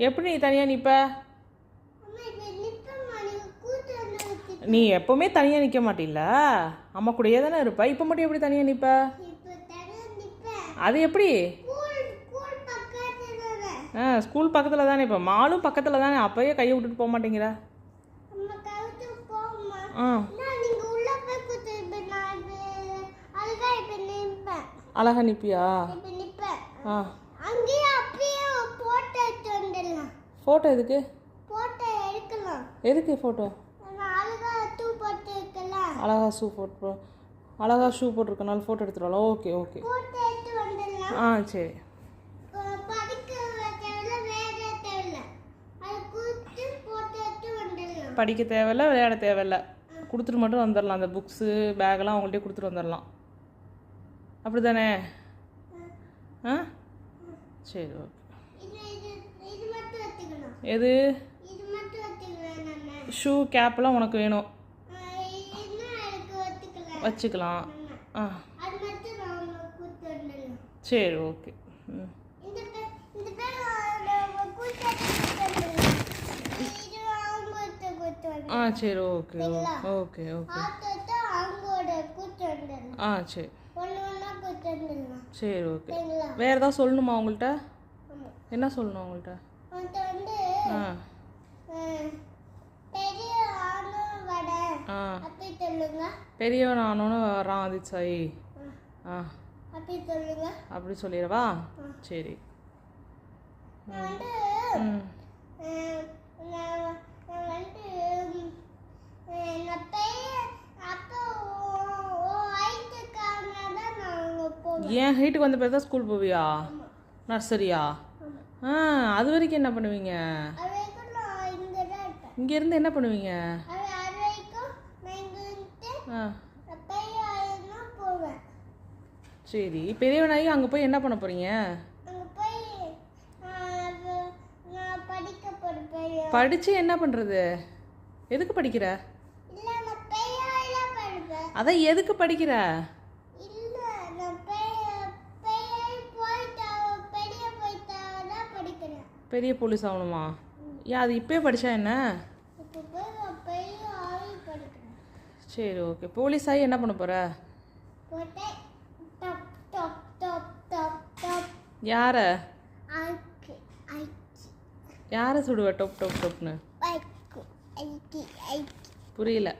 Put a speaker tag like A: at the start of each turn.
A: எப்படி நீ தனியாக நிற்ப? நீ எப்போவுமே தனியாக நிற்க மாட்டில்ல, அம்மா கூடயே தானே இருப்ப. இப்போ மட்டும் எப்படி தனியாக நிற்ப? அது எப்படி? ஸ்கூல் பக்கத்தில் தானே, இப்போ மாலும் பக்கத்தில் தானே, அப்போயே கையை விட்டுட்டு போக மாட்டேங்கிற? அழகா நிற்பியா? ஃபோட்டோ எதுக்கு? எதுக்கு ஃபோட்டோ? அழகா ஷூ போட்டிருக்கனால ஃபோட்டோ எடுத்துருவாளா? Okay okay. சரி. படிக்க தேவையில்ல, விளையாட தேவையில்ல, கொடுத்துட்டு மட்டும் வந்துடலாம். அந்த புக்ஸு பேக்கெல்லாம் அவங்கள்ட்டே கொடுத்துட்டு வந்துடலாம். அப்படி தானே? சரி ஓகே. எது? ஷூ கேப்லாம் உனக்கு வேணும், வச்சுக்கலாம். சரி ஓகே. சரி ஓகே ஓகே ஓகே. சரி சரி ஓகே. வேறு ஏதாவது சொல்லணுமா உங்கள்கிட்ட? என்ன சொல்லணும் உங்கள்கிட்ட? பெரியவன் ஆனோன்னு வரான் ஆதித்சாயி. அப்படி சொல்லிடவா? சரி. ஏன் ஹைட்டுக்கு வந்த பேர் தான் ஸ்கூல் போவியா? நர்சரியா? அது வரைக்கும் என்ன பண்ணுவீங்க? இங்கேருந்து என்ன பண்ணுவீங்க? சரி, பெரியவனாகி அங்கே போய் என்ன பண்ண போறீங்க? படிச்சு என்ன பண்றது? எதுக்கு படிக்கிற? அதான் எதுக்கு படிக்கிற? பெரிய போலீஸ் ஆகணுமா? ஏன் அது இப்போயே படித்தா என்ன? சரி ஓகே. போலீஸ் ஆகி என்ன பண்ண போகிற? யாரை சுடுவ டொப் டொப் டொப்னு? புரியல.